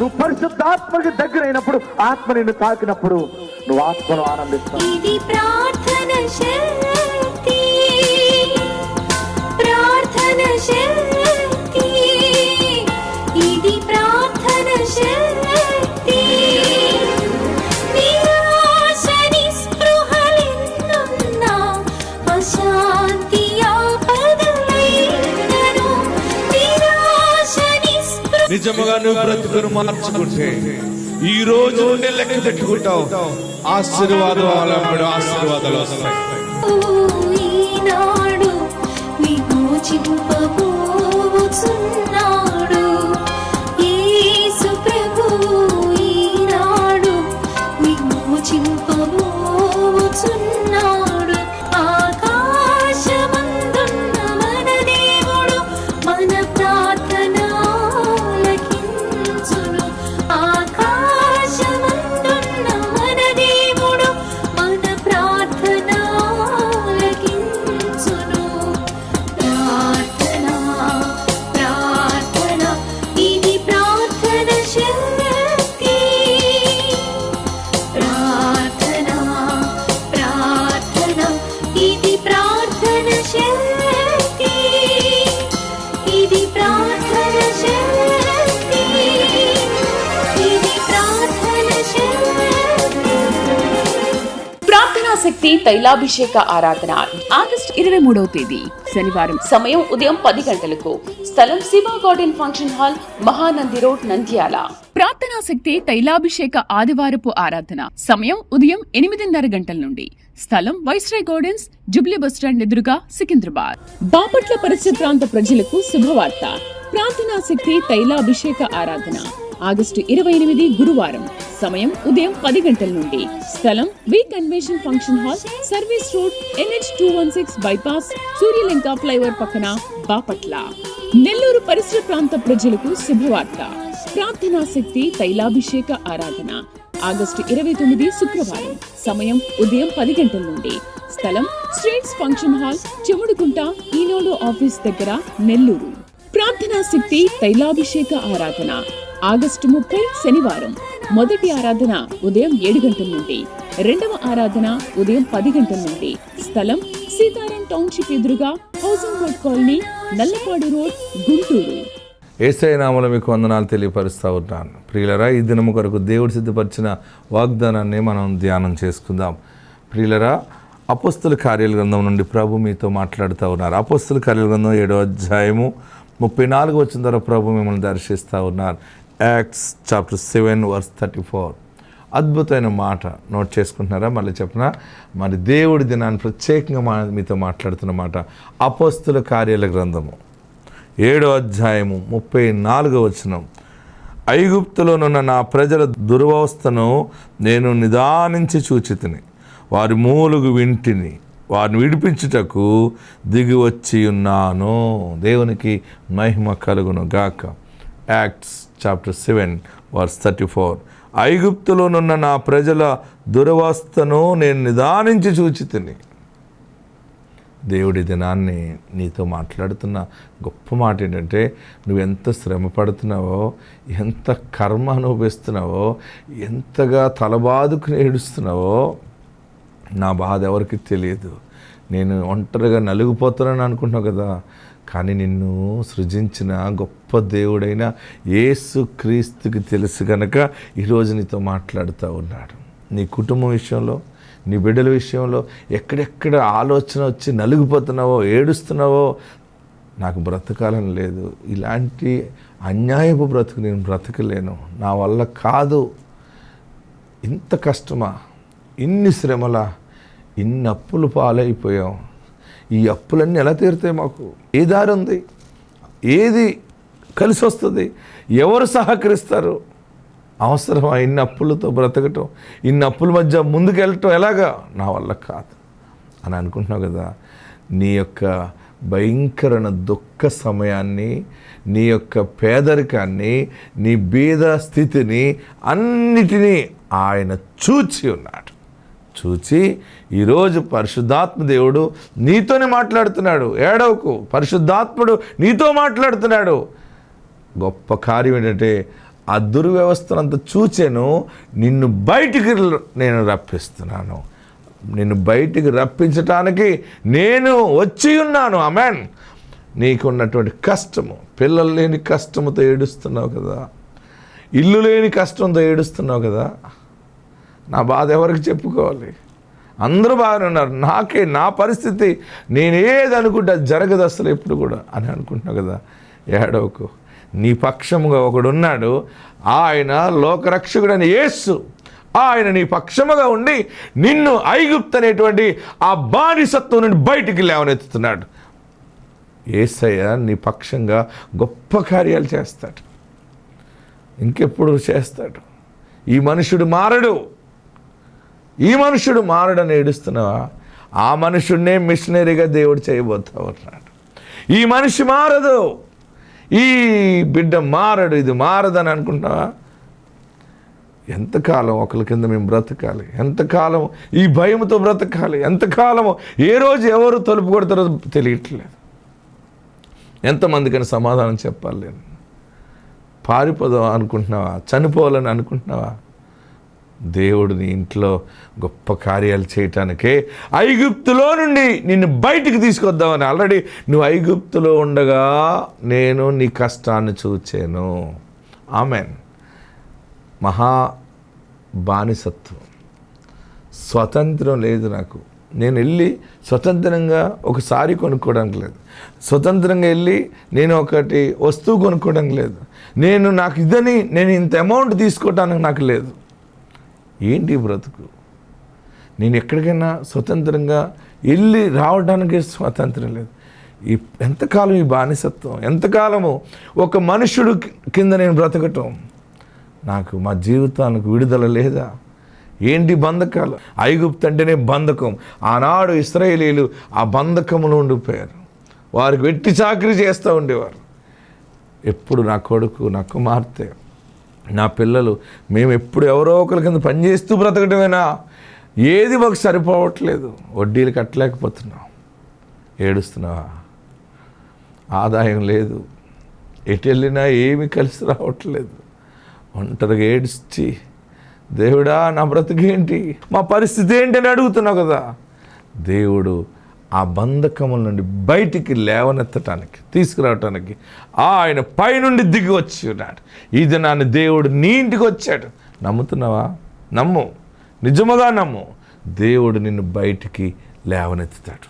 నువ్వు పరిశుద్ధాత్మకి దగ్గర అయినప్పుడు, ఆత్మ నిన్ను తాకినప్పుడు నువ్వు ఆత్మను ఆనందిస్తావు. ఇది ప్రార్థన శక్తి, ప్రార్థన శక్తి, ఇది ప్రార్థన శక్తి. నిరాశ నిస్పృహలెన్నున్నా, అశాంతి ఆపదలైనను, నిరాశ నిస్పృహ. నిజముగా నువ్వు బ్రతుకును మార్చుకుంటే ఈ రోజు నుండి లెక్క పెట్టుకుంటావు. ఆశీర్వాదాలు వస్తాయి. ఈనాడు విమోచింపబోచున్నాడు యేసు ప్రభు, ఈనాడు విమోచింపబోచున్నాడు. ఆకాశమందున్న మన దేవుడు మన ప్రార్థన ఆలకించును. ఆకాశమందున్న మన దేవుడు మన ప్రార్థన ఆలకించును. ప్రార్థన, ప్రార్థన, ఇది ప్రార్థన శక్తి. ప్రార్థన, ప్రార్థన, ఇది ప్రార్థన శక్తి. ఇది ప్రార్థన శక్తి, ఇది ప్రార్థన శక్తి. ప్రార్థనా శక్తి తైలాభిషేక ఆరాధన ఆగస్టు 23వ తేదీ శనివారం. సమయం ఉదయం 10 గంటలకు. స్థలం Shiva garden function hall, Mahanandi road, Nandyal. ప్రార్థనా శక్తి తైలాభిషేక ఆదివారపు ఆరాధన సమయం ఉదయం 8:30 గంటల నుండి. స్థలం వైస్రాయ్ గార్డెన్స్, జుబ్లీ బస్టాండ్ ఎదురుగా, సికింద్రాబాద్. బాపట్ల పరిసర ప్రాంత ప్రజలకు శుభవార్త. ప్రార్థనా శక్తి తైలాభిషేక ఆరాధన ఆగస్టు 28 గురువారం. సమయం ఉదయం 10 గంటల నుండి. స్థలం V convention function hall, service road, NH 216 bypass, Suryalanka flyover పక్కన, బాపట్ల. నెల్లూరు పరిసర ప్రాంత ప్రజలకు శుభవార్త. ప్రార్థనా శక్తి తైలాభిషేక ఆరాధన ఆగస్టు 29 శుక్రవారం. సమయం ఉదయం 10 గంటల నుండి. స్థలం స్ట్రీట్స్ ఫంక్షన్ హాల్, చెముడుకుంట, ఈనోడు ఆఫీస్ దగ్గర, నెల్లూరు. ప్రార్థనా శక్తి తైలాభిషేక ఆరాధన ఆగస్టు 30 శనివారం. మొదటి ఆరాధన ఉదయం 7 గంటల నుండి. రెండవ ఆరాధన ఉదయం 10 గంటల నుండి. స్థలం సీతారాం టౌన్షిప్ ఎదురుగా, housing board colony, Nallapadu road, Guntur. Yesayya నామములో మీకు వందనాలు తెలియపరుస్తూ ఉన్నాను. ప్రియులరా, ఈ దినము కొరకు దేవుడు సిద్ధపరిచిన వాగ్దానాన్ని మనం ధ్యానం చేసుకుందాం. ప్రియులరా, అపోస్తల కార్యాల గ్రంథం నుండి ప్రభు మీతో మాట్లాడుతూ ఉన్నారు. అపోస్తల కార్యాల గ్రంథం 7వ అధ్యాయము 34 వచ్చిన తర్వాత ప్రభు మిమ్మల్ని దర్శిస్తూ ఉన్నారు. Acts chapter 7 verse 34. అద్భుతమైన మాట నోట్ చేసుకుంటున్నారా? మళ్ళీ చెప్పిన మరి దేవుడి దినాన్ని ప్రత్యేకంగా మీతో మాట్లాడుతున్న మాట. అపోస్తల కార్యాల గ్రంథము 7వ అధ్యాయము 34వ వచనం. ఐగుప్తులోనున్న నా ప్రజల దురవస్థను నేను నిదానించి చూచితిని, వారి మూలుగు వింటిని, వారిని విడిపించుటకు దిగి వచ్చి ఉన్నాను. దేవునికి మహిమ కలుగును గాక. Acts chapter 7 verse 34. ఐగుప్తులోనున్న నా ప్రజల దురవస్థను నేను నిదానించి చూచితిని. దేవుడి దినాన్ని నీతో మాట్లాడుతున్న గొప్ప మాట ఏంటంటే, నువ్వెంత శ్రమ పడుతున్నావో, ఎంత కర్మ అనుభవిస్తున్నావో, ఎంతగా తలబాదుకుని ఏడుస్తున్నావో నా బాధ ఎవరికి తెలియదు. నేను ఒంటరిగా నలిగిపోతానని అనుకుంటున్నావు కదా, కానీ నిన్ను సృజించిన గొప్ప దేవుడైన యేసు క్రీస్తుకి తెలుసు కనుక ఈరోజు నీతో మాట్లాడుతూ ఉన్నాడు. నీ కుటుంబం విషయంలో, నీ బిడ్డల విషయంలో ఎక్కడెక్కడ ఆలోచన వచ్చి నలిగిపోతున్నావో, ఏడుస్తున్నావో, నాకు బ్రతకాలని లేదు, ఇలాంటి అన్యాయపు బ్రతుకు నేను బ్రతకలేను, నా వల్ల కాదు, ఇంత కష్టమా, ఇన్ని శ్రమలా, ఇన్ని అప్పులు పాలైపోయాం, ఈ అప్పులన్నీ ఎలా తీరుతాయి, మాకు ఏ దారి ఉంది, ఏది కలిసి వస్తుంది, ఎవరు సహకరిస్తారు, అవసరమా ఇన్ని అప్పులతో బ్రతకటం, ఇన్ని అప్పుల మధ్య ముందుకెళ్ళటం ఎలాగా, నా వల్ల కాదు అని అనుకుంటున్నావు కదా. నీ యొక్క భయంకరమైన దుఃఖ సమయాన్ని, నీ యొక్క పేదరికాన్ని, నీ బీద స్థితిని అన్నిటినీ ఆయన చూచి ఉన్నాడు. చూచి ఈరోజు పరిశుద్ధాత్మ దేవుడు నీతోనే మాట్లాడుతున్నాడు. ఏడవకు, పరిశుద్ధాత్ముడు నీతో మాట్లాడుతున్నాడు. గొప్ప కార్యం ఏంటంటే ఆ దుర్వ్యవస్థనంతా చూచాను, నిన్ను బయటికి నేను రప్పిస్తున్నాను, నిన్ను బయటికి రప్పించటానికి నేను వచ్చి ఉన్నాను. ఆమేన్. నీకున్నటువంటి కష్టము, పిల్లలు లేని కష్టముతో ఏడుస్తున్నావు కదా, ఇల్లు లేని కష్టంతో ఏడుస్తున్నావు కదా, నా బాధ ఎవరికి చెప్పుకోవాలి? అందరూ బాగానే ఉన్నారు, నా పరిస్థితి నేను ఏది అనుకుంటే అది జరగదు అసలు ఎప్పుడు కూడా అని అనుకుంటున్నావు కదా. ఏడవకు, నీ పక్షముగా ఒకడున్నాడు, ఆయన లోకరక్షకుడైన యేసు. ఆయన నీ పక్షముగా ఉండి నిన్ను ఐగుప్తు అనేటువంటి ఆ బానిసత్వం నుండి బయటికి లేవనెత్తుతున్నాడు. యేసయ్య నీ పక్షంగా గొప్ప కార్యాలు చేస్తాడు, ఇంకెప్పుడు చేస్తాడు. ఈ మనుషుడు మారడని ఏడుస్తున్నావా? ఆ మనుషుడినే మిషనరీగా దేవుడు చేయబోతా ఉన్నాడు. ఈ మనిషి మారదు, ఈ బిడ్డ మారడు, ఇది మారదని అనుకుంటున్నావా? ఎంతకాలం ఒకరి కింద మేము బ్రతకాలి? ఎంతకాలం ఈ భయంతో బ్రతకాలి? ఎంతకాలము ఏ రోజు ఎవరు తలుపు కొడతారో తెలియట్లేదు. ఎంతమందికని సమాధానం చెప్పాలి? నేను పారిపోదాం అనుకుంటున్నావా? చనిపోవాలని అనుకుంటున్నావా? దేవుడు నీ ఇంట్లో గొప్ప కార్యాలు చేయటానికే ఐగుప్తులో నుండి నిన్ను బయటికి తీసుకొద్దామని. ఆల్రెడీ నువ్వు ఐగుప్తులో ఉండగా నేను నీ కష్టాన్ని చూచాను. ఆమెన్. మహా బానిసత్వం, స్వతంత్రం లేదు నాకు. నేను వెళ్ళి స్వతంత్రంగా ఒక సారీ కొనుక్కోవడానికి లేదు, స్వతంత్రంగా వెళ్ళి నేను ఒకటి వస్తువు కొనుక్కోవడానికి లేదు, నాకు ఇదని నేను ఇంత అమౌంట్ తీసుకోవటానికి నాకు లేదు. ఏంటి బ్రతుకు? నేను ఎక్కడికైనా స్వతంత్రంగా వెళ్ళి రావడానికి స్వాతంత్రం లేదు. ఎంతకాలం ఈ బానిసత్వం? ఎంతకాలము ఒక మనుషుడు కింద నేను బ్రతకటం? నాకు మా జీవితానికి విడుదల లేదా? ఏంటి బంధకాలు? ఐగుప్తు అంటేనే బంధకం. ఆనాడు ఇశ్రాయేలీయులు ఆ బంధకంలో ఉండిపోయారు, వారికి వెట్టి చాకరీ చేస్తూ ఉండేవారు. ఎప్పుడు నా కొడుకు, నా కుమార్తె, నా పిల్లలు, మేము ఎప్పుడు ఎవరో ఒకరి కింద పనిచేస్తూ బ్రతకటమేనా? ఏది మాకు సరిపోవట్లేదు, వడ్డీలు కట్టలేకపోతున్నాం. ఏడుస్తున్నావా? ఆదాయం లేదు, ఎటు వెళ్ళినా ఏమీ కలిసి రావట్లేదు. ఒంటరిగా ఏడ్చి, దేవుడా నా బ్రతుకేంటి, మా పరిస్థితి ఏంటి అని అడుగుతున్నావు కదా. దేవుడు ఆ బంధకముల నుండి బయటికి లేవనెత్తటానికి, తీసుకురావటానికి ఆయన పైనుండి దిగి వచ్చి ఉన్నాడు. ఇది నాన్న దేవుడు నీ ఇంటికి వచ్చాడు. నమ్ముతున్నావా? నమ్ము, నిజముగా నమ్ము. దేవుడు నిన్ను బయటికి లేవనెత్తుతాడు.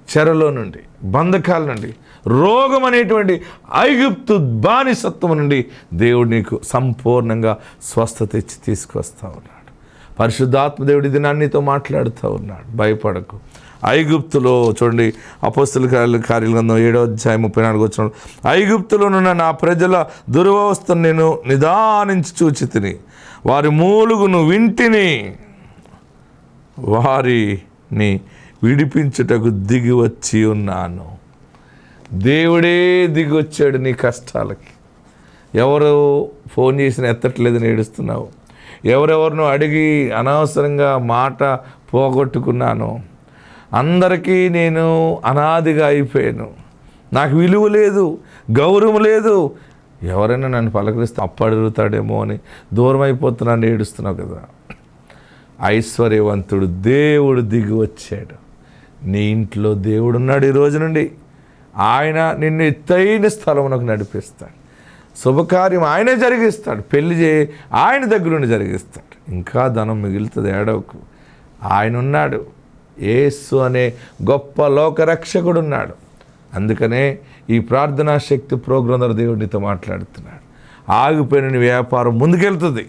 చెరలో నుండి, బంధకాల నుండి, రోగం అనేటువంటి ఐగుప్తు బానిసత్వం నుండి దేవుడు నీకు సంపూర్ణంగా స్వస్థత ఇచ్చి తీసుకొస్తా ఉన్నాడు. పరిశుద్ధాత్మ దేవుడి ఇది నాన్నీతో మాట్లాడుతూ ఉన్నాడు. భయపడకు. ఐగుప్తులో చూడండి, అపోస్తలుల కార్యగ్రంథం 7వ అధ్యాయం 34 వచ్చిన, ఐగుప్తులోనున్న నా ప్రజల దురవస్థను నేను నిదానించి చూచి తిని, వారి మూలుగును వింటిని, వారిని విడిపించుటకు దిగి వచ్చి ఉన్నాను. దేవుడే దిగి వచ్చాడు నీ కష్టాలకి. ఎవరు ఫోన్ చేసిన ఎత్తట్లేదని ఏడుస్తున్నావు, ఎవరెవరినో అడిగి అనవసరంగా మాట పోగొట్టుకున్నాను, అందరికీ నేను అనాదిగా అయిపోయాను, నాకు విలువ లేదు, గౌరవం లేదు, ఎవరైనా నన్ను పలకరిస్తే అప్పడుగుతాడేమో అని దూరం అయిపోతున్నాను ఏడుస్తున్నావు కదా. ఐశ్వర్యవంతుడు దేవుడు దిగి వచ్చాడు. నీ ఇంట్లో దేవుడు ఉన్నాడు. ఈ రోజు నుండి ఆయన నిన్ను ఎత్తైన స్థలమునకు నడిపిస్తాడు. శుభకార్యం ఆయనే జరిగిస్తాడు. పెళ్లి ఆయన దగ్గర నుండి జరిగిస్తాడు. ఇంకా ధనం మిగులుతుంది, ఏడవకు. ఆయన ఉన్నాడు. యేసు అనే గొప్ప లోకరక్షకుడు ఉన్నాడు. అందుకనే ఈ ప్రార్థనా శక్తి ప్రోగ్రాం ద్వారా దేవుడు నీతో మాట్లాడుతున్నాడు. ఆగిపోయిన నీ వ్యాపారం ముందుకెళ్తుంది,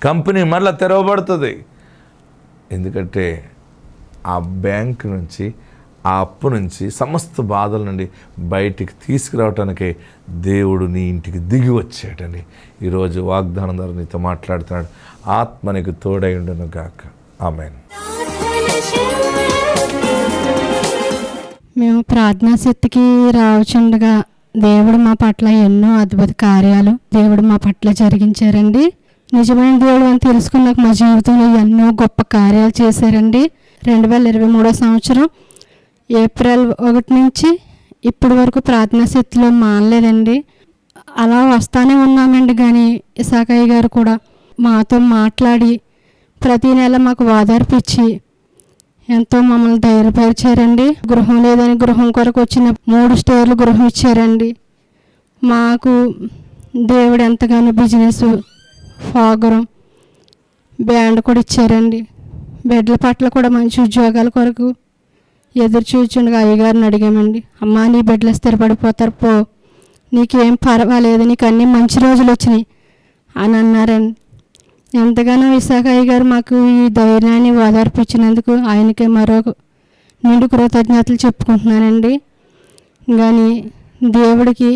కంపెనీ మళ్ళీ తెరవబడుతుంది. ఎందుకంటే ఆ బ్యాంక్ నుంచి, ఆ అప్పు నుంచి, సమస్త బాధల నుండి బయటికి తీసుకురావటానికే దేవుడు నీ ఇంటికి దిగి వచ్చాడని ఈరోజు వాగ్దానం ద్వారా నీతో మాట్లాడుతున్నాడు. ఆత్మ నీకు తోడై ఉండును గాక. ఆమేన్. మేము ప్రార్థనా శక్తికి రావచుండగా దేవుడు మా పట్ల ఎన్నో అద్భుత కార్యాలు దేవుడు మా పట్ల జరిగించారండి. నిజమైన దేవుడు అని తెలుసుకున్నాక మా జీవితంలో ఎన్నో గొప్ప కార్యాలు చేశారండి. 2023 సంవత్సరం ఏప్రిల్ 1 నుంచి ఇప్పటి వరకు ప్రార్థనా శక్తిలో మానలేదండి. అలా వస్తానే ఉన్నామండి. కానీ ఇసాకయ్య గారు కూడా మాతో మాట్లాడి ప్రతి నెల మాకు ఓదార్పిచ్చి ఎంతో మమ్మల్ని ధైర్యపరిచారండి. గృహం లేదని గృహం కొరకు వచ్చిన 3 స్టేర్లు గృహం ఇచ్చారండి. మాకు దేవుడు ఎంతగానో బిజినెస్ ఫాగరం బ్యాండ్ కూడా ఇచ్చారండి. బెడ్ల పట్ల కూడా మంచి ఉద్యోగాల కొరకు ఎదురు చూచుండగా అయ్యగారిని అడిగామండి. అమ్మా, నీ బెడ్లు స్థిరపడిపోతారు, పో, నీకేం పర్వాలేదు, నీకు అన్నీ మంచి రోజులు వచ్చినాయి అని అన్నారండి. ఎంతగానో విశాఖ అయ్యగారు మాకు ఈ ధైర్యాన్ని ఓదార్పించినందుకు ఆయనకే మరొక నిండు కృతజ్ఞతలు చెప్పుకుంటున్నానండి. కానీ దేవుడికి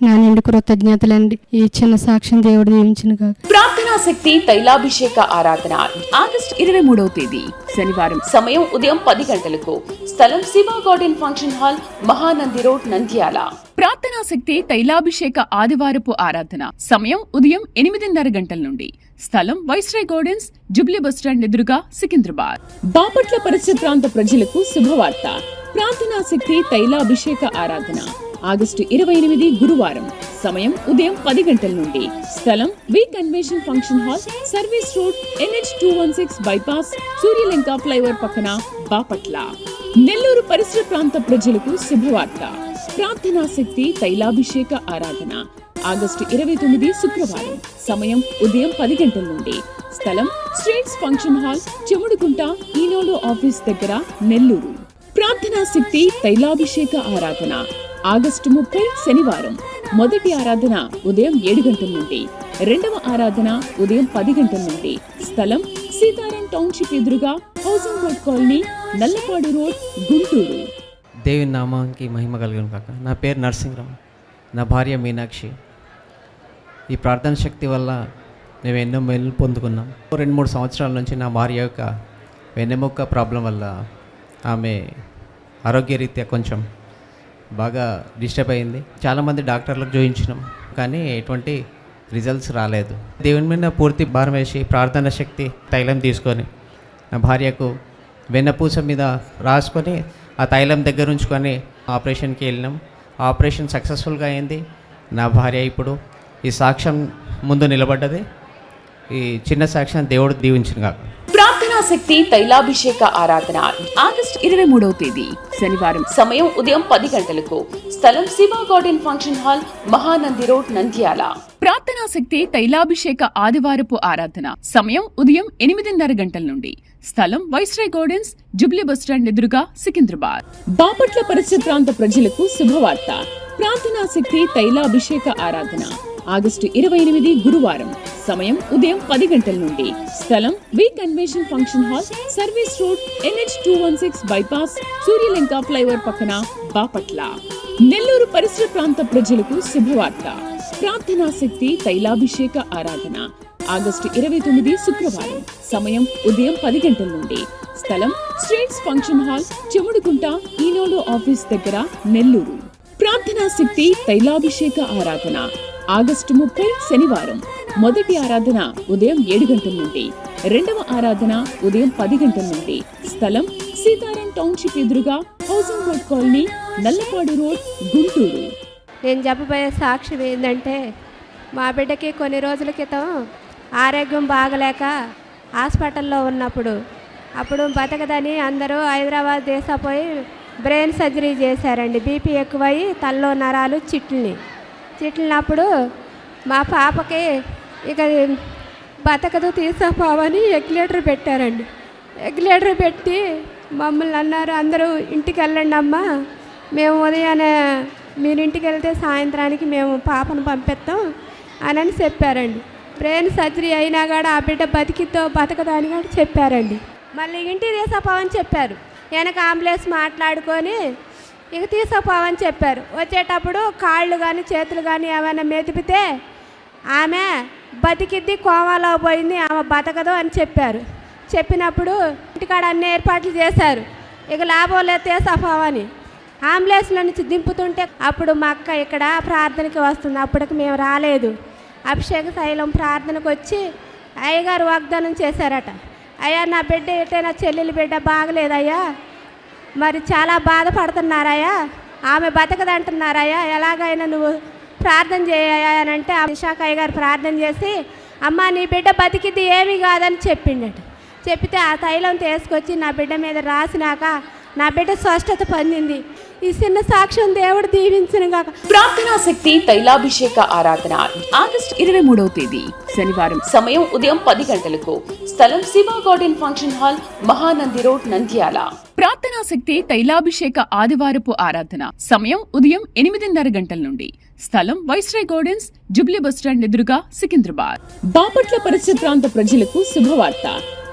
నా నిండు కృతజ్ఞతలండి. ఈ చిన్న సాక్ష్యం దేవుడు దీవించిన కాక. ప్రార్థనా శక్తి తైలాభిషేక ఆరాధన ఆగస్టు 23వ తేదీ శనివారం. సమయం ఉదయం 10 గంటలకు. స్థలం Shiva garden function hall, Mahanandi road, Nandyal. ప్రార్థనా శక్తి తైలాభిషేక ఆదివారపు ఆరాధన సమయం ఉదయం 8:30 గంటల నుండి. స్థలం వైస్రాయ్ గార్డెన్స్, జుబ్లీ బస్టాండ్ ఎదురుగా, సికింద్రాబాద్. బాపట్ల పరిసర ప్రాంత ప్రజలకు శుభవార్త. ప్రార్థనా శక్తి తైలాభిషేక ఆరాధన ఆగస్టు 28 గురువారం. సమయం ఉదయం 10 గంటల నుండి. స్థలం V convention function hall, service road, NH 216 bypass, Suryalanka flyover పక్కన, బాపట్ల. నెల్లూరు పరిసర ప్రాంత ప్రజలకు శుభవార్త. ప్రార్థనా శక్తి తైలాభిషేక ఆరాధన ఆగస్టు 29 శుక్రవారం. సమయం ఉదయం 10 గంటల నుండి. స్థలం స్ట్రీట్స్ ఫంక్షన్ హాల్, చెముడుగుంట, ఈనోలో ఆఫీస్ దగ్గర, నెల్లూరు. ప్రార్థనా శక్తి తైలాభిషేక ఆరాధన ఆగస్టు 30 శనివారం. మొదటి ఆరాధన ఉదయం 7 గంటల నుండి. రెండవ ఆరాధన ఉదయం 10 గంటల నుండి. స్థలం సీతారాం టౌన్షిప్ ఎదురుగా, housing board colony, Nallapadu road, Guntur. దేవుని నామానికి మహిమ కలుగును కాక. నా పేరు నరసింహరావు, నా భార్య మీనాక్షి. ఈ ప్రార్థన శక్తి వల్ల మేము ఎన్నో మేలు పొందుకున్నాం. 2-3 సంవత్సరాల నుంచి నా భార్య యొక్క వెన్నెముక ప్రాబ్లం వల్ల ఆమె ఆరోగ్యరీత్యా కొంచెం బాగా డిస్టర్బ్ అయింది. చాలామంది డాక్టర్లకు చూపించినాం, కానీ ఎటువంటి రిజల్ట్స్ రాలేదు. దేవుని మీద పూర్తి భారం వేసి ప్రార్థన శక్తి తైలం తీసుకొని నా భార్యకు వెన్నపూస మీద రాసుకొని ఆ తైలం దగ్గర ఉంచుకొని ఆపరేషన్కి వెళ్ళినాం. ఆపరేషన్ సక్సెస్ఫుల్గా అయింది. నా భార్య ఇప్పుడు ఈ సాక్ష్యం ముందు నిలబడ్డది. ఈ చిన్న సాక్ష్యం దేవుడు దీవించిన కాక. ప్రార్థనా శక్తి తైలాభిషేక ఆరాధన ఆగస్టు 23వ తేదీ శనివారం. సమయం ఉదయం 10 గంటలకు. స్థలం Shiva garden function hall, Mahanandi road, Nandyal. ప్రార్థనా శక్తి తైలాభిషేక ఆదివారపు ఆరాధన సమయం ఉదయం 8:30 గంటల నుండి. స్థలం వైస్రాయ్ గార్డెన్స్, జుబ్లీ బస్టాండ్ ఎదురుగా, సికింద్రాబాద్. బాపట్ల పరిసర ప్రాంత ప్రజలకు శుభవార్త. ప్రార్థనా శక్తి తైలాభిషేక ఆరాధన ఆగస్టు 28 గురువారం. సమయం ఉదయం 10 గంటల నుండి. స్థలం V convention function hall, service road, NH 216 bypass, Suryalanka flyover పక్కన, బాపట్ల. నెల్లూరు పరిసర ప్రాంత ప్రజలకు శుభవార్త. ప్రార్థనా శక్తి తైలాభిషేక ఆరాధన ఆగస్టు 29 శుక్రవారం. సమయం ఉదయం 10 గంటల నుండి. స్థలం స్ట్రీట్స్ ఫంక్షన్ హాల్, చెముడుగుంట, ఈనోలో ఆఫీస్ దగ్గర, నెల్లూరు. ప్రార్థనా శక్తి తైలాభిషేక ఆరాధన ఆగస్టు 30 శనివారం. మొదటి ఆరాధన ఉదయం 7 గంటల నుండి. రెండవ ఆరాధన ఉదయం 10 గంటల నుండి. స్థలం సీతారాం టౌన్షిప్ ఎదురుగా, housing board colony, Nallapadu road, Guntur. నేను చెప్పబోయే సాక్ష్యం ఏంటంటే, మా బిడ్డకి కొన్ని రోజుల క్రితం ఆరోగ్యం బాగలేక హాస్పిటల్లో ఉన్నప్పుడు బతకదని అందరూ హైదరాబాద్ దేశపోయి బ్రెయిన్ సర్జరీ చేశారండి. బీపీ ఎక్కువయ్యి తల్లో నరాలు చిట్లినప్పుడు మా పాపకి ఇక బతకదు, తీసుకుపోవని ఎగ్లేటర్ పెట్టారండి. ఎగ్లేటర్ పెట్టి మమ్మల్ని అన్నారు, అందరూ ఇంటికి వెళ్ళండి అమ్మా, మేము ఉదయాన్నే మీరు ఇంటికి వెళ్తే సాయంత్రానికి మేము పాపను పంపిస్తాం అని చెప్పారండి. బ్రెయిన్ సర్జరీ అయినా కూడా ఆ బిడ్డ బతకదు అని కూడా చెప్పారండి. మళ్ళీ ఇంటికి తీసుకుపోవని చెప్పారు. వెనక అంబులెన్స్ మాట్లాడుకొని ఇక తీసుకుపోవని చెప్పారు. వచ్చేటప్పుడు కాళ్ళు కానీ చేతులు కానీ ఏమైనా మెదిపితే ఆమె బతికిద్ది, కోమాలో పోయింది, ఆమె బతకదు అని చెప్పారు. చెప్పినప్పుడు ఇంటికాడ అన్ని ఏర్పాట్లు చేశారు. ఇక లాభం లేదు తీసుకుపోవని అంబులెన్స్లో నుంచి దింపుతుంటే అప్పుడు మా అక్క ఇక్కడ ప్రార్థనకి వస్తుంది. అప్పటికి మేము రాలేదు. అభిషేక శైలం ప్రార్థనకు వచ్చి అయ్యగారు వాగ్దానం చేశారట. అయ్యా, నా బిడ్డ ఏంటే, నా చెల్లెలి బిడ్డ బాగలేదయ్యా, మరి చాలా బాధపడుతున్నారయ్యా, ఆమె బతకదంటున్నారయ్యా, ఎలాగైనా నువ్వు ప్రార్థన చేయాలంటే ఆ విశాఖయ్య గారు ప్రార్థన చేసి అమ్మ నీ బిడ్డ బతికిద్ది ఏమీ కాదని చెప్పిండట. చెప్పితే ఆ తైలం తీసుకొచ్చి నా బిడ్డ మీద రాసినాక నా బిడ్డ స్వస్థత పొందింది. ఈ చిన్న సాక్ష్యం దేవుడు దీవించును గాక. ప్రార్థనా శక్తి తైలాభిషేక ఆరాధన ఆగస్టు 23వ తేదీ శనివారం. సమయం ఉదయం 10 గంటలకు. స్థలం Shiva garden function hall, Mahanandi road, Nandyal. ప్రార్థనా శక్తి తైలాభిషేక ఆదివారపు ఆరాధన సమయం ఉదయం 8:30 గంటల నుండి. స్థలం వైస్రాయ్ గార్డెన్స్, జుబ్లీ బస్టాండ్ ఎదురుగా, సికింద్రాబాద్. బాపట్ల పరిసర ప్రాంత ప్రజలకు శుభవార్త.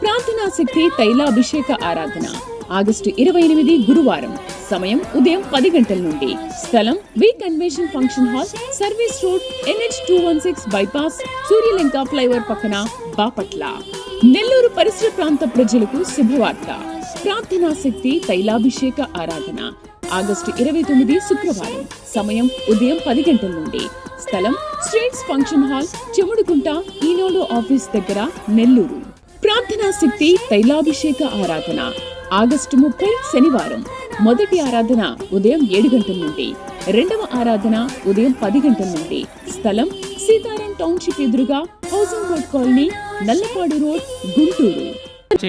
ప్రార్థనా శక్తి తైలాభిషేక ఆరాధన ఆగస్టు 28 గురువారం. సమయం ఉదయం 10 గంటల నుండి. స్థలం V convention function hall, service road, NH 216 bypass, Suryalanka flyover పక్కన, బాపట్ల. నెల్లూరు పరిసర ప్రాంత ప్రజలకు శుభవార్త. ప్రార్థనా శక్తి తైలాభిషేక ఆరాధన ఆగస్టు 29 శుక్రవారం. సమయం ఉదయం 10 గంటల నుండి. స్థలం స్ట్రీట్స్ ఫంక్షన్ హాల్, చెముడుగుంట, ఈనోలో ఆఫీస్ దగ్గర, నెల్లూరు. ప్రార్థనా శక్తి తైలాభిషేక ఆరాధన ఆగస్టు 30 శనివారం. మొదటి ఆరాధన ఉదయం 7 గంటల నుండి. రెండవ ఆరాధన ఉదయం 10 గంటల నుండి. స్థలం సీతారాం టౌన్షిప్ ఎదురుగా, housing board colony, Nallapadu road, Guntur.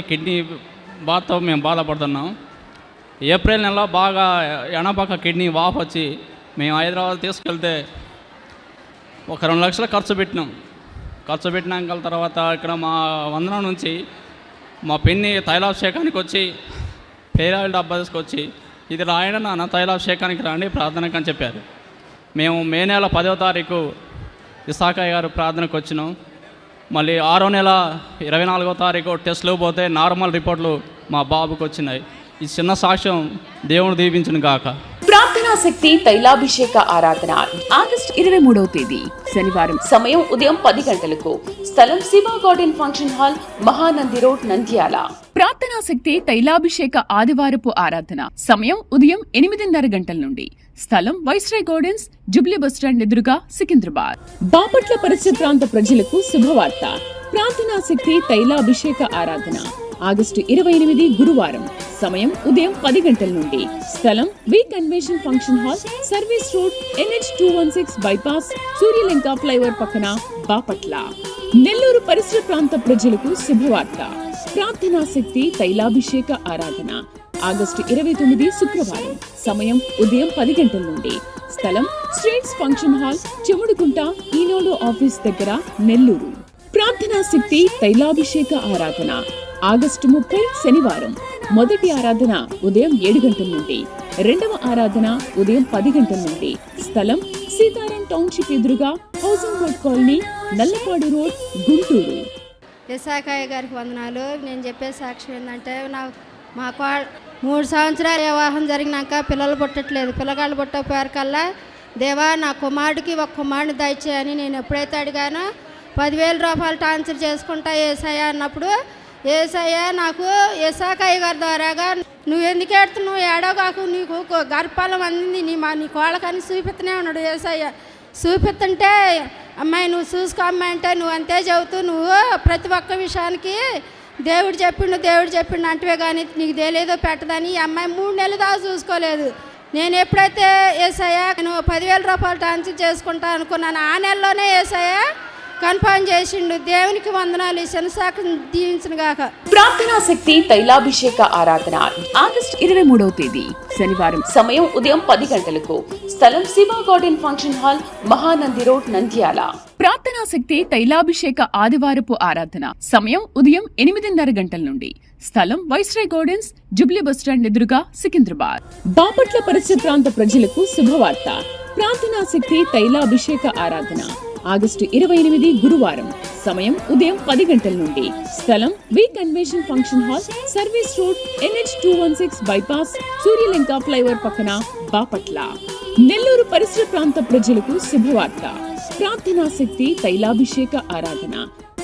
Kidney బాధతో మేము బాధపడుతున్నాం. ఏప్రిల్ నెల బాగా ఎనపక్క కిడ్నీ వాపు వచ్చి మేము హైదరాబాద్ తీసుకెళ్తే ఒక 2 లక్షలు ఖర్చు పెట్టినాక తర్వాత ఇక్కడ మా వందనం నుంచి మా పిన్ని తైలాభిషేకానికి వచ్చి పేరాయిల్ డబ్బా తీసుకొచ్చి ఇది రాయన నాన్న తైలాభిషేకానికి రండి ప్రార్థనకు అని చెప్పారు. మేము మే నెల 10వ తారీఖు ఇసాకయ్య గారు ప్రార్థనకు వచ్చినాం. మళ్ళీ 6వ నెల 24వ తారీఖు టెస్టులు పోతే నార్మల్ రిపోర్ట్లు మా బాబుకు వచ్చినాయి. ఈ చిన్న సాక్ష్యం దేవుడు దీవించును గాక. ప్రార్థనా శక్తి తైలాభిషేక ఆరాధన ఆగస్టు 23వ తేదీ శనివారం. సమయం ఉదయం 10 గంటలకు. స్థలం Shiva garden function hall, Mahanandi road, Nandyal. ప్రార్థనా శక్తి తైలాభిషేక ఆదివారపు ఆరాధన సమయం ఉదయం 8:30 గంటల నుండి. స్థలం వైస్రాయ్ గార్డెన్స్, జుబ్లీ బస్టాండ్ ఎదురుగా, సికింద్రాబాద్. బాపట్ల పరిసర ప్రాంత ప్రజలకు శుభవార్త. ప్రార్థనా శక్తి తైలాభిషేక ఆరాధన ఆగస్టు 28 గురువారం. సమయం ఉదయం 10 గంటల నుండి. స్థలం V convention function hall, service road, NH 216 bypass, Suryalanka flyover పక్కన, బాపట్ల. నెల్లూరు పరిసర ప్రాంత ప్రజలకు శుభవార్త. ప్రార్థనా శక్తి తైలాభిషేక ఆరాధన ఆగస్టు 29 శుక్రవారం. సమయం ఉదయం 10 గంటల నుండి. స్థలం స్ట్రీట్స్ ఫంక్షన్ హాల్, చెముడుగుంట, ఈనోలో ఆఫీస్ దగ్గర, నెల్లూరు. ప్రార్థనా శక్తి తైలాభిషేక ఆరాధన ఆగస్టు 30 శనివారం. మొదటి ఆరాధన ఉదయం 7 గంటల నుండి. రెండవ ఆరాధన ఉదయం 10 గంటల నుండి. స్థలం సీతారాం టౌన్షిప్ ఎదురుగా, housing board colony, Nallapadu road, Guntur. Isakayya గారికి వందనాలు. నేను చెప్పే సాక్ష్యం ఏంటంటే మా 3 సంవత్సరాల వివాహం జరిగినాక పిల్లలు పుట్టట్లేదు. పిల్లగాళ్ళు పుట్టకపోయారు కల్లా దేవా నా కుమారుడికి ఒక కుమారుడిని దయచేయని నేను ఎప్పుడైతే అడిగానో 10,000 రూపాయలు ట్రాన్స్ఫర్ చేసుకుంటా ఏసయ్య అన్నప్పుడు ఏసయ్య నాకు ఇసాకయ్య గారి ద్వారాగా నువ్వు ఎందుకు ఏడుతున్నావు, ఏడవగాకు, నీకు గర్భఫలం అందింది, నీ కోళ్ళకని చూపిస్తూనే ఉన్నాడు ఏసయ్య. చూపిస్తుంటే అమ్మాయి నువ్వు చూసుకో అమ్మాయి అంటే నువ్వు అంతే చెబుతూ నువ్వు ప్రతి ఒక్క విషయానికి దేవుడు చెప్పిండు అంటవే కానీ నీకు తెలియదో పెట్టదని ఈ అమ్మాయి 3 నెలలు దాకా చూసుకోలేదు. నేను ఎప్పుడైతే ఏసయ్య నువ్వు 10,000 రూపాయలు ట్రాన్స్ఫర్ చేసుకుంటా అనుకున్నాను, ఆ నెలలోనే ఏసయ్య కన్ఫర్మ్ చేసిండు. దేవునికి వందనాలు. ఈ శనసాకం దీవించును గాక. ప్రార్థనా శక్తి తైలాభిషేక ఆరాధన ఆగస్టు 23వ తేదీ శనివారం. సమయం ఉదయం 10 గంటలకు. స్థలం Shiva garden function hall, Mahanandi road, Nandyal. ప్రార్థనా శక్తి తైలాభిషేక ఆదివారపు ఆరాధన సమయం ఉదయం 8:30 గంటల నుండి. స్థలం వైస్రాయ్ గార్డెన్స్, జుబ్లీ బస్టాండ్ ఎదురుగా, సికింద్రాబాద్. బాపట్ల పరిసర ప్రాంత ప్రజలకు శుభవార్త. ప్రార్థనా శక్తి తైలాభిషేక ఆరాధన ఆగస్టు 28 గురువారం. సమయం ఉదయం 10 గంటల నుండి. స్థలం V convention function hall, service road, NH 216 bypass, Suryalanka flyover పక్కన, బాపట్ల. నెల్లూరు పరిసర ప్రాంత ప్రజలకు శుభవార్త. ప్రార్థనా శక్తి తైలాభిషేక ఆరాధన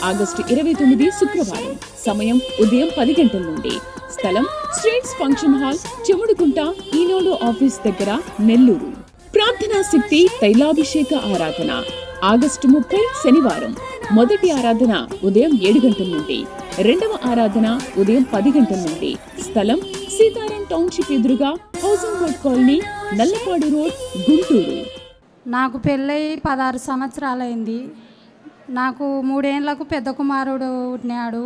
ఆగస్టు 29 శుక్రవారం. సమయం ఉదయం 10 గంటల నుండి. స్థలం స్ట్రీట్స్ ఫంక్షన్ హాల్, చెముడుగుంట, ఈనోలో ఆఫీస్ దగ్గర, నెల్లూరు. ప్రార్థనా శక్తి తైలాభిషేక ఆరాధన ఆగస్టు 30 శనివారం. మొదటి ఆరాధన ఉదయం 7 గంటల నుండి. రెండవ ఆరాధన ఉదయం 10 గంటల నుండి. స్థలం సీతారాం టౌన్షిప్ ఎదురుగా, housing board colony, Nallapadu road, Guntur. నాకు పెళ్ళై 16 సంవత్సరాలైంది. నాకు 3 ఏళ్ళకు పెద్ద కుమారుడు పుట్టినాడు.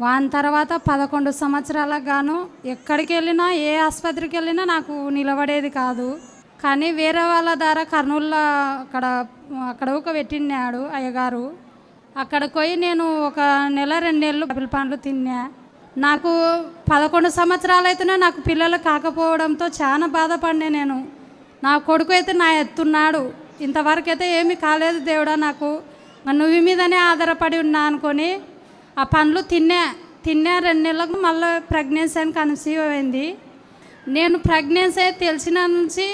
వాని తర్వాత 11 సంవత్సరాలకు గాను ఎక్కడికి వెళ్ళినా, ఏ ఆసుపత్రికి వెళ్ళినా నాకు నిలబడేది కాదు. కానీ వేరే వాళ్ళ ద్వారా కర్నూలులో అక్కడ ఒక పెట్టినాడు అయ్యగారు. అక్కడికి పోయి నేను 1 నెల 2 నెలలు ఆపిల్ పండ్లు తిన్నా. నాకు 11 సంవత్సరాలు అయితేనే నాకు పిల్లలు కాకపోవడంతో చాలా బాధపడినా నేను. నా కొడుకు అయితే నా ఎత్తున్నాడు. ఇంతవరకు అయితే ఏమీ కాలేదు దేవుడా, నాకు నువ్వు మీదనే ఆధారపడి ఉన్నా అనుకొని ఆ పండ్లు తిన్నా 2 నెలలకు మళ్ళీ ప్రెగ్నెన్సీ అని కన్సీవ్ అయింది. నేను ప్రెగ్నెన్సీ తెలిసిన నుంచి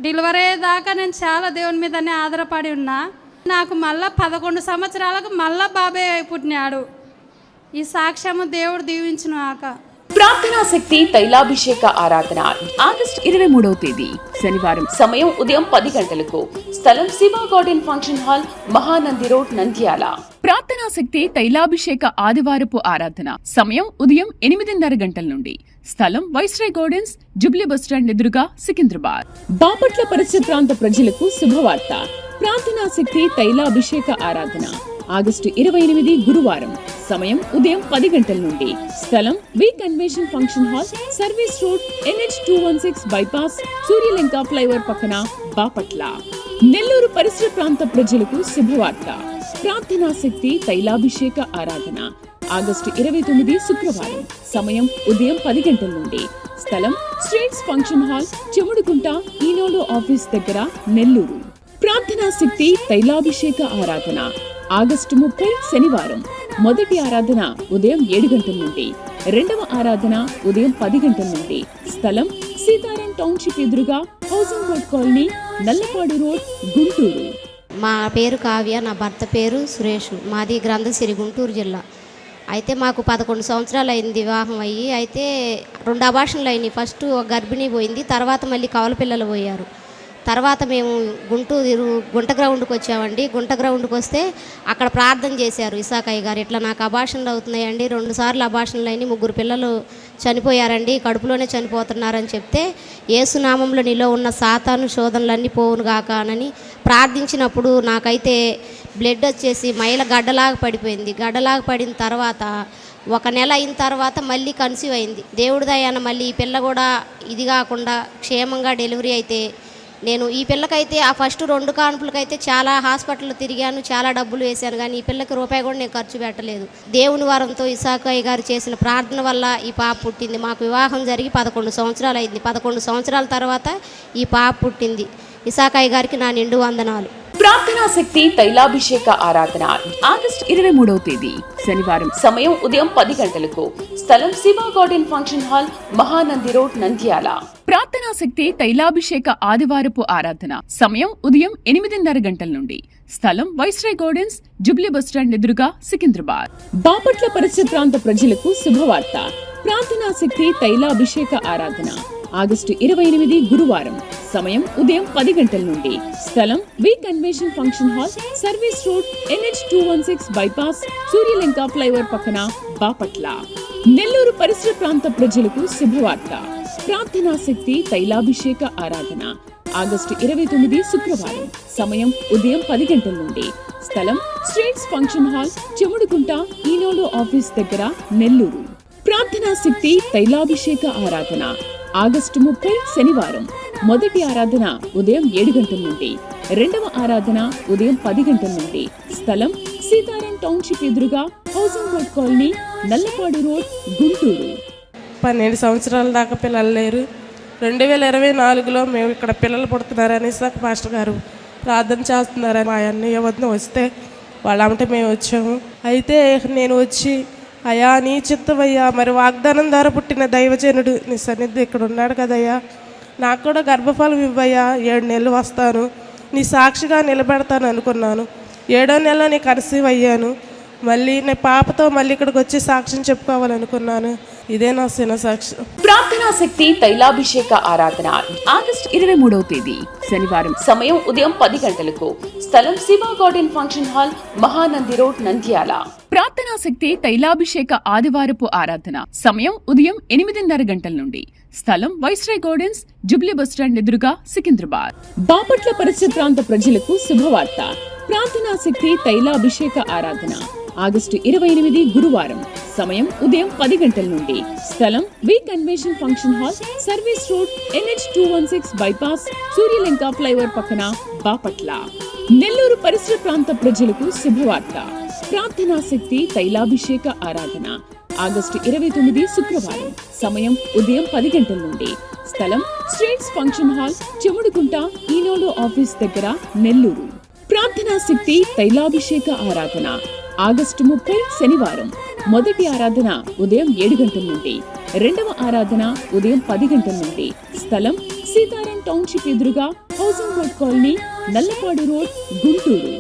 డెలివరీ అయ్యేదాకా నేను చాలా దేవుని మీదనే ఆధారపడి ఉన్నా. నాకు మళ్ళీ 11 సంవత్సరాలకు మళ్ళీ బాబాయ్ పుట్టినాడు. ఈ సాక్ష్యము దేవుడు దీవించును ఆక. ప్రార్థనా శక్తి తైలాభిషేక ఆరాధన ఆగస్టు 23వ తేదీ శనివారం. సమయం ఉదయం 10 గంటలకు. స్థలం Shiva garden function hall, Mahanandi road, Nandyal. ప్రార్థనా శక్తి తైలాభిషేక ఆదివారపు ఆరాధన సమయం ఉదయం 8:30 గంటల నుండి. స్థలం వైస్రాయ్ గార్డెన్స్, జుబ్లీ బస్టాండ్ ఎదురుగా, సికింద్రాబాద్. బాపట్ల పరిసర ప్రాంత ప్రజలకు శుభవార్త. ప్రార్థనా శక్తి తైలాభిషేక ఆరాధన ఆగస్టు 28 గురువారం. సమయం ఉదయం 10 గంటల నుండి. స్థలం V convention function hall, service road, NH 216 bypass, Suryalanka flyover పక్కన, బాపట్ల. నెల్లూరు పరిసర ప్రాంత ప్రజలకు శుభవార్త. ప్రార్థనా శక్తి తైలాభిషేక ఆరాధన ఆగస్టు 29 శుక్రవారం. సమయం ఉదయం 10 గంటల నుండి. స్థలం streets function hall, Chemudugunta, Eenadu office దగ్గర, నెల్లూరు. ప్రార్థనా శక్తి తైలాభిషేక ఆరాధన ఆగస్టు 30 శనివారం. మొదటి ఆరాధన ఉదయం 7 గంటల నుండి. రెండవ ఆరాధన ఉదయం 10 గంటల నుండి. స్థలం సీతారాం టౌన్షిప్ ఎదురుగా, housing board colony, Nallapadu road, Guntur. మా పేరు కావ్య, నా భర్త పేరు సురేష్. మాది గ్రంథసిరి, గుంటూరు జిల్లా. అయితే మాకు 11 సంవత్సరాలు అయింది వివాహం అయ్యి. అయితే 2 అబార్షన్లు అయినాయి. ఫస్ట్ ఒక గర్భిణీ పోయింది, తర్వాత మళ్ళీ కవల పిల్లలు పోయారు. తర్వాత మేము గుంట గ్రౌండ్కి వచ్చామండి. గుంట గ్రౌండ్కి వస్తే అక్కడ ప్రార్థన చేశారు ఇసాకయ్య గారు. ఇట్లా నాకు అబార్షన్లు అవుతున్నాయండి, 2 సార్లు అబార్షన్లు అయినాయి, 3 పిల్లలు చనిపోయారండి, కడుపులోనే చనిపోతున్నారని చెప్తే, యేసునామంలో నీలో ఉన్న సాతాను శోధనలన్నీ పోవును గాక అని ప్రార్థించినప్పుడు నాకైతే బ్లడ్ వచ్చేసి మైల గడ్డలాగా పడిపోయింది. గడ్డలాగా పడిన తర్వాత 1 నెల అయిన తర్వాత మళ్ళీ కన్సీవ్ అయింది. దేవుడి దయాన మళ్ళీ ఈ పిల్ల కూడా ఇది కాకుండా క్షేమంగా డెలివరీ అయితే, నేను ఈ పిల్లకైతే ఆ ఫస్ట్ 2 కాన్పులకైతే చాలా హాస్పిటల్లో తిరిగాను, చాలా డబ్బులు వేశాను, కానీ ఈ పిల్లకి రూపాయి కూడా నేను ఖర్చు పెట్టలేదు. దేవుని వరంతో ఇసాకయ్య గారు చేసిన ప్రార్థన వల్ల ఈ పాప పుట్టింది. మాకు వివాహం జరిగి 11 సంవత్సరాలు అయింది. 11 సంవత్సరాల తర్వాత ఈ పాప పుట్టింది. ఇసాకయ్య గారికి నా నిండు వందనాలు. ప్రార్థనా శక్తి తైలాభిషేక ఆరాధన ఆగస్టు 23వ తేదీ శనివారం. సమయం ఉదయం 10 గంటలకు. స్థలం Shiva garden function hall, Mahanandi road, Nandyal. ప్రార్థనా శక్తి తైలాభిషేక ఆదివారపు ఆరాధన సమయం ఉదయం 8:30 గంటల నుండి. స్థలం వైస్రాయ్ గార్డెన్స్, జుబ్లీ బస్టాండ్ ఎదురుగా, సికింద్రాబాద్. బాపట్ల పరిసర ప్రాంత ప్రజలకు శుభవార్త. ప్రార్థనా శక్తి తైలాభిషేక ఆరాధన ఆగస్టు 28 గురువారం. సమయం ఉదయం 10 గంటల నుండి. స్థలం V convention function hall, service road, NH 216 bypass, Suryalanka flyover పక్కన, బాపట్ల. నెల్లూరు పరిసర ప్రాంత ప్రజలకు శుభవార్త. ప్రార్థనా శక్తి తైలాభిషేక ఆరాధన ఆగస్టు 29 శుక్రవారం. సమయం ఉదయం 10 గంటల నుండి. స్థలం streets function hall, Chemudugunta, Eenadu office దగ్గర, నెల్లూరు. ప్రార్థనా శక్తి తైలాభిషేక ఆరాధన ఆగస్టు 30 శనివారం. మొదటి ఆరాధన ఉదయం 7 గంటల నుండి. రెండవ ఆరాధన ఉదయం 10 గంటల నుండి. స్థలం సీతారాం టౌన్షిప్ ఎదురుగా, housing board colony, Nallapadu road, Guntur. 12 సంవత్సరాల దాకా పిల్లలు లేరు. 2024లో మేము ఇక్కడ పిల్లలు పుడుతున్నారని ఇసాక పాస్టర్ గారు ప్రార్థన చేస్తున్నారని మా అన్నయ్య వద్ద వస్తే వాళ్ళంటే మేము వచ్చాము. అయితే నేను వచ్చి, అయ్యా నీ చిత్తమయ్యా, మరి వాగ్దానం ద్వారా పుట్టిన దైవజనుడు నీ సన్నిధి ఇక్కడ ఉన్నాడు కదయ్యా, నాకు కూడా గర్భఫలం ఇవ్వయ్యా, 7 నెలలు వస్తాను, నీ సాక్షిగా నిలబెడతాను అనుకున్నాను. 7వ నెలలో నేను కన్సీవ్ అయ్యాను. మళ్ళీ నేను పాపతో మళ్ళీ ఇక్కడికి వచ్చి సాక్ష్యం చెప్పుకోవాలనుకున్నాను. ఇదే నా చిన్న సాక్ష్యం. ప్రార్థనా శక్తి తైలాభిషేక ఆరాధన ఆగస్టు 23వ తేదీ శనివారం. సమయం ఉదయం 10 గంటలకు. స్థలం Shiva garden function hall, Mahanandi road, Nandyal. ప్రార్థనా శక్తి తైలాభిషేక ఆదివారపు ఆరాధన సమయం ఉదయం 8:30 గంటల నుండి. స్థలం వైస్రాయ్ గార్డెన్స్, జుబ్లీ బస్టాండ్ ఎదురుగా, సికింద్రాబాద్. బాపట్ల పరిసర ప్రాంత ప్రజలకు శుభవార్త. ప్రార్థనా శక్తి తైలాభిషేక ఆరాధన ఆగస్టు 28 గురువారం. సమయం ఉదయం 10 గంటల నుండి. స్థలం V convention function hall, service road, NH 216 bypass, Suryalanka flyover పక్కన, బాపట్ల. నెల్లూరు పరిసర ప్రాంత ప్రజలకు శుభవార్త. ప్రార్థనా శక్తి తైలాభిషేక ఆరాధన ఆగస్టు 29 శుక్రవారం. సమయం ఉదయం 10 గంటల నుండి. స్థలం స్ట్రీట్స్ ఫంక్షన్ హాల్, చెముడుకుంట, ఈనోడు ఆఫీస్ దగ్గర, నెల్లూరు. ప్రార్థనా శక్తి తైలాభిషేక ఆరాధన ఆగస్టు 30 శనివారం. మొదటి ఆరాధన ఉదయం 7 గంటల నుండి. రెండవ ఆరాధన ఉదయం 10 గంటల నుండి. స్థలం సీతారాం టౌన్షిప్ ఎదురుగా, housing board colony, Nallapadu road, Guntur.